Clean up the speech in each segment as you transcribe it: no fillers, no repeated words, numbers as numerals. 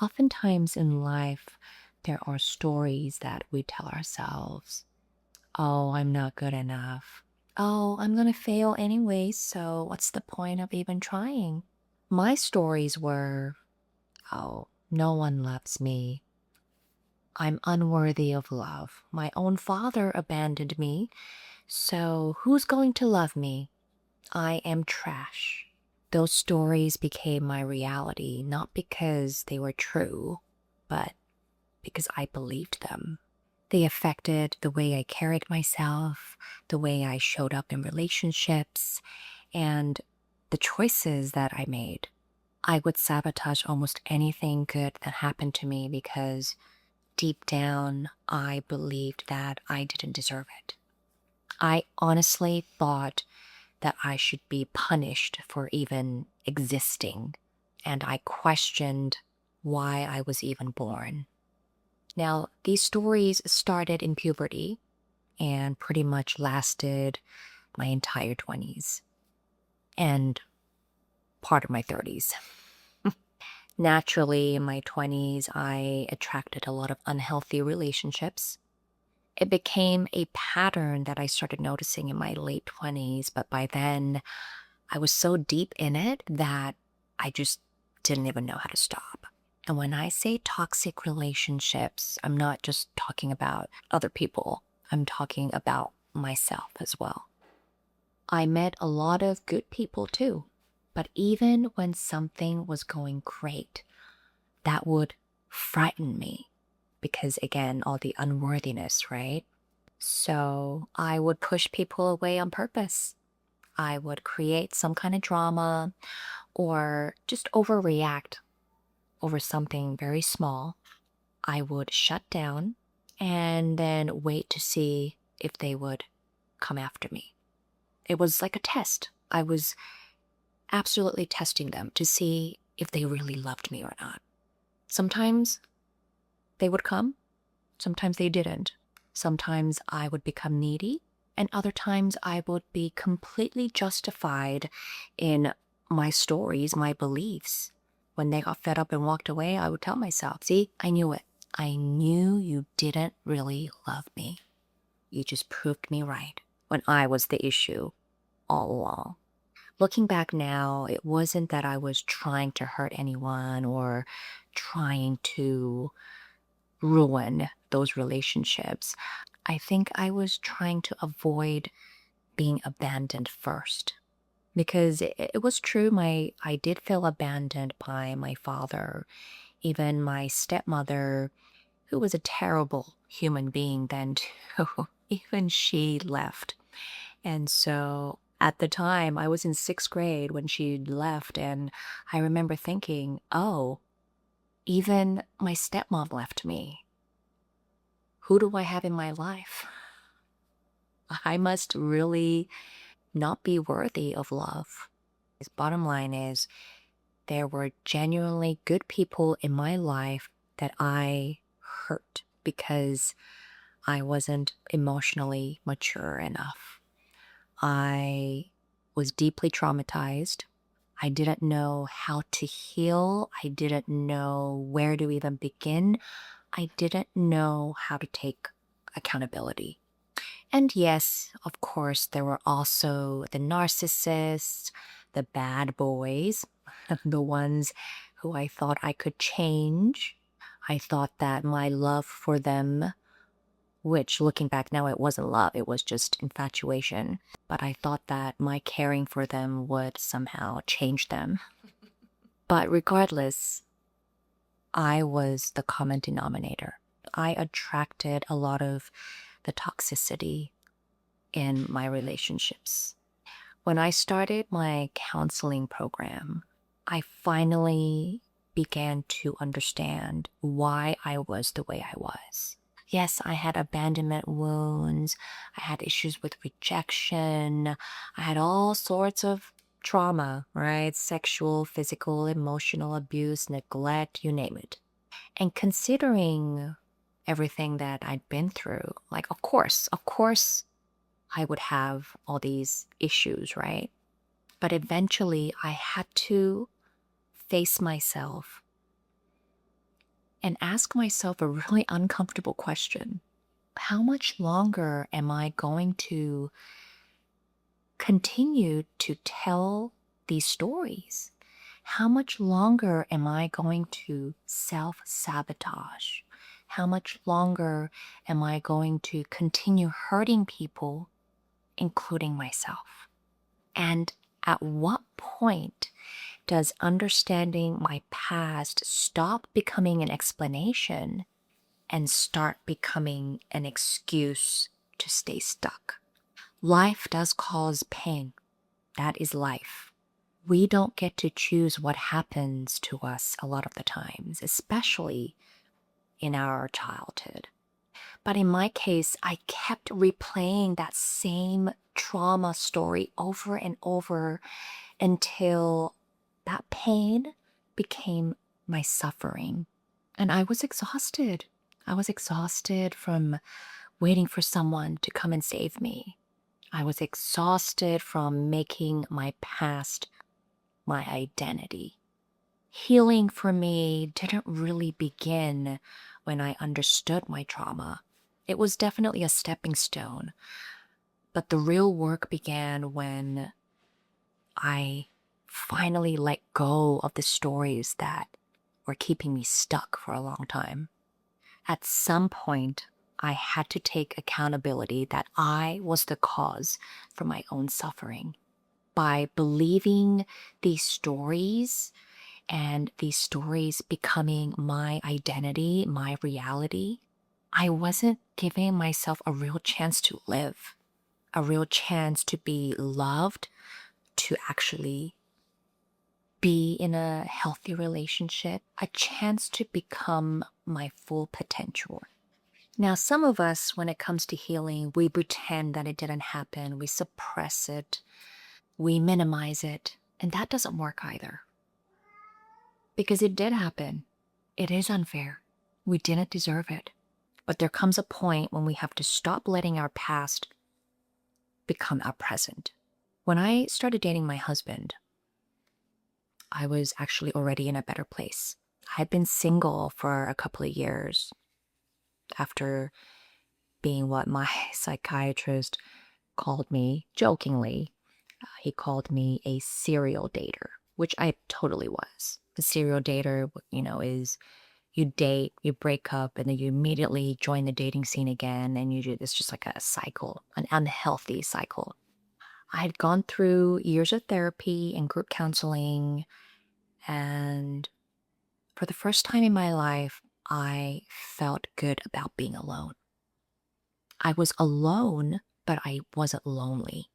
Oftentimes in life, there are stories that we tell ourselves. Oh, I'm not good enough. Oh, I'm going to fail anyway, so what's the point of even trying? My stories were, oh, no one loves me. I'm unworthy of love. My own father abandoned me, so who's going to love me? I am trash. Those stories became my reality, not because they were true, but because I believed them. They affected the way I carried myself, the way I showed up in relationships, and the choices that I made. I would sabotage almost anything good that happened to me because deep down, I believed that I didn't deserve it. I honestly thought that I should be punished for even existing, and I questioned why I was even born. Now, these stories started in puberty and pretty much lasted my entire 20s and part of my 30s. Naturally, in my 20s, I attracted a lot of unhealthy relationships. It became a pattern that I started noticing in my late 20s, but by then I was so deep in it that I just didn't even know how to stop. And when I say toxic relationships, I'm not just talking about other people, I'm talking about myself as well. I met a lot of good people too, but even when something was going great, that would frighten me because, again, all the unworthiness, right? So I would push people away on purpose. I would create some kind of drama or just overreact over something very small. I would shut down and then wait to see if they would come after me. It was like a test. I was absolutely testing them to see if they really loved me or not. Sometimes they would come, sometimes they didn't. Sometimes I would become needy, and other times I would be completely justified in my stories, my beliefs. When they got fed up and walked away, I would tell myself, see, I knew it. I knew you didn't really love me. You just proved me right when I was the issue all along. Looking back now, it wasn't that I was trying to hurt anyone or trying to ruin those relationships. I think I was trying to avoid being abandoned first. Because it was true, I did feel abandoned by my father, even my stepmother, who was a terrible human being then too. Even she left. And so at the time, I was in sixth grade when she left, and I remember thinking, oh, even my stepmom left me. Who do I have in my life? I must really not be worthy of love. His bottom line is, there were genuinely good people in my life that I hurt because I wasn't emotionally mature enough. I was deeply traumatized. I didn't know how to heal. I didn't know where to even begin. I didn't know how to take accountability. And yes, of course, there were also the narcissists, the bad boys, the ones who I thought I could change. I thought that my love for them, which looking back now, it wasn't love, it was just infatuation. But I thought that my caring for them would somehow change them. But regardless, I was the common denominator. I attracted a lot of the toxicity in my relationships. When I started my counseling program, I finally began to understand why I was the way I was. Yes, I had abandonment wounds, I had issues with rejection, I had all sorts of trauma, right? Sexual, physical, emotional abuse, neglect, you name it. And considering everything that I'd been through, like, of course, I would have all these issues, right? But eventually I had to face myself and ask myself a really uncomfortable question. How much longer am I going to continue to tell these stories? How much longer am I going to self sabotage? How much longer am I going to continue hurting people, including myself? And at what point does understanding my past stop becoming an explanation and start becoming an excuse to stay stuck? Life does cause pain. That is life. We don't get to choose what happens to us a lot of the times, especially in our childhood. But in my case, I kept replaying that same trauma story over and over until that pain became my suffering. And I was exhausted. I was exhausted from waiting for someone to come and save me. I was exhausted from making my past my identity. Healing for me didn't really begin when I understood my trauma. It was definitely a stepping stone, but the real work began when I finally let go of the stories that were keeping me stuck for a long time. At some point, I had to take accountability that I was the cause for my own suffering. By believing these stories and these stories becoming my identity, my reality, I wasn't giving myself a real chance to live, a real chance to be loved, to actually be in a healthy relationship, a chance to become my full potential. Now, some of us, when it comes to healing, we pretend that it didn't happen, we suppress it, we minimize it, and that doesn't work either. Because it did happen. It is unfair. We didn't deserve it. But there comes a point when we have to stop letting our past become our present. When I started dating my husband, I was actually already in a better place. I had been single for a couple of years after being what my psychiatrist called me jokingly. He called me a serial dater, which I totally was. A serial dater, is you date, you break up, and then you immediately join the dating scene again, and it's just like a cycle, an unhealthy cycle. I had gone through years of therapy and group counseling, and for the first time in my life, I felt good about being alone. I was alone, but I wasn't lonely.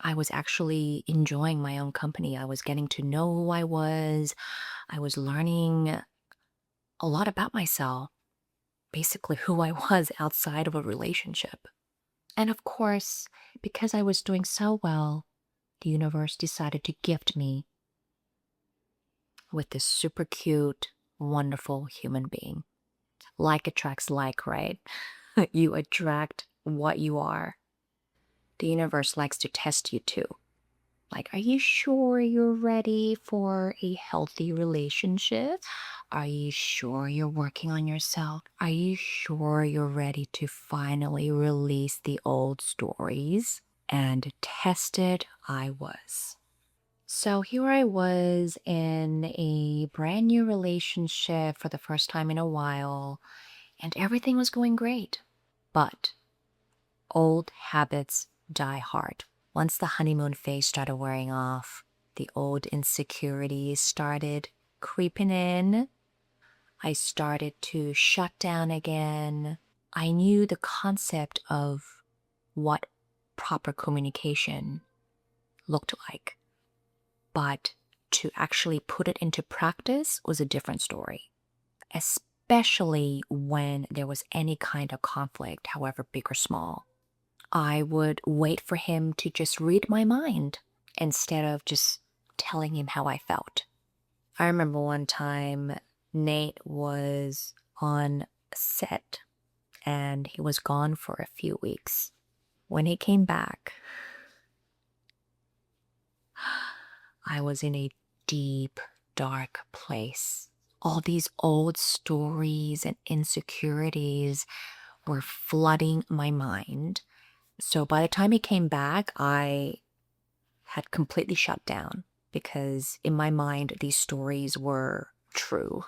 I was actually enjoying my own company. I was getting to know who I was. I was learning a lot about myself, basically who I was outside of a relationship. And of course, because I was doing so well, the universe decided to gift me with this super cute, wonderful human being. Like attracts like, right? You attract what you are. The universe likes to test you too. Like, are you sure you're ready for a healthy relationship? Are you sure you're working on yourself? Are you sure you're ready to finally release the old stories? And tested I was. So here I was in a brand new relationship for the first time in a while, and everything was going great. But old habits die hard. Once the honeymoon phase started wearing off, the old insecurities started creeping in. I started to shut down again. I knew the concept of what proper communication looked like, but to actually put it into practice was a different story, especially when there was any kind of conflict, however big or small. I would wait for him to just read my mind instead of just telling him how I felt. I remember one time Nate was on set and he was gone for a few weeks. When he came back, I was in a deep, dark place. all these old stories and insecurities were flooding my mind. So by the time he came back, I had completely shut down because in my mind, these stories were true.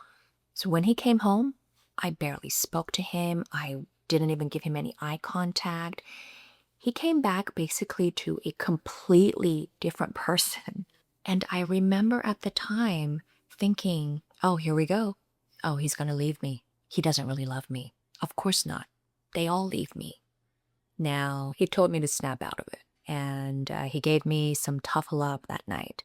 So when he came home, I barely spoke to him. I didn't even give him any eye contact. He came back basically to a completely different person. And I remember at the time thinking, oh, here we go. Oh, he's going to leave me. He doesn't really love me. Of course not. They all leave me. Now, he told me to snap out of it. And he gave me some tough love that night.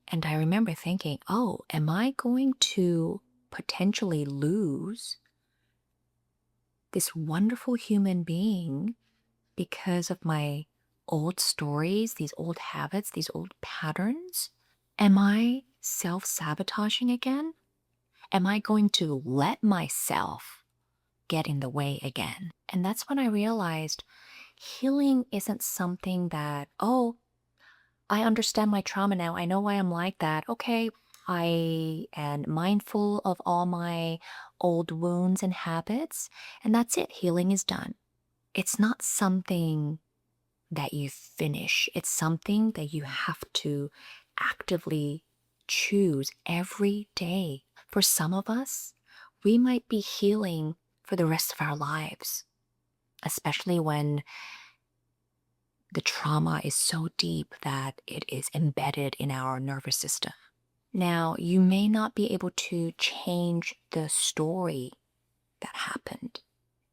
And I remember thinking, oh, am I going to potentially lose this wonderful human being because of my old stories, these old habits, these old patterns? Am I self sabotaging again? Am I going to let myself get in the way again? And that's when I realized healing isn't something that, oh, I understand my trauma now. I know why I'm like that. Okay, I am mindful of all my old wounds and habits, and that's it. Healing is done. It's not something that you finish, it's something that you have to actively choose every day. For some of us, we might be healing for the rest of our lives, especially when the trauma is so deep that it is embedded in our nervous system. Now, you may not be able to change the story that happened,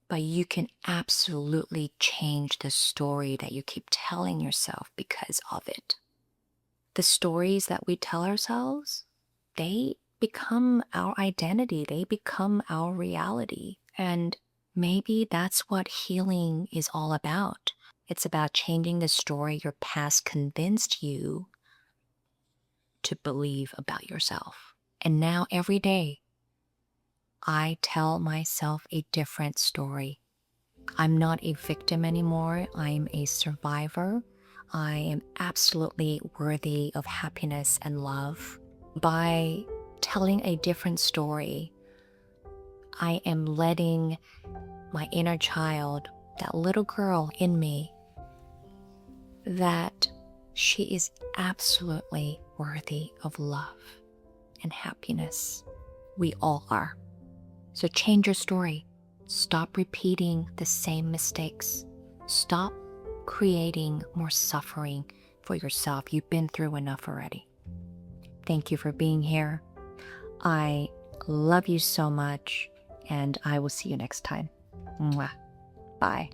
but you can absolutely change the story that you keep telling yourself because of it. The stories that we tell ourselves, they become our identity, they become our reality. And maybe that's what healing is all about. It's about changing the story your past convinced you to believe about yourself. And now every day, I tell myself a different story. I'm not a victim anymore. I'm a survivor. I am absolutely worthy of happiness and love. By telling a different story, I am letting my inner child, that little girl in me, that she is absolutely worthy of love and happiness. We all are. So change your story. Stop repeating the same mistakes. Stop creating more suffering for yourself. You've been through enough already. Thank you for being here. I love you so much, and I will see you next time. Mwah. Bye.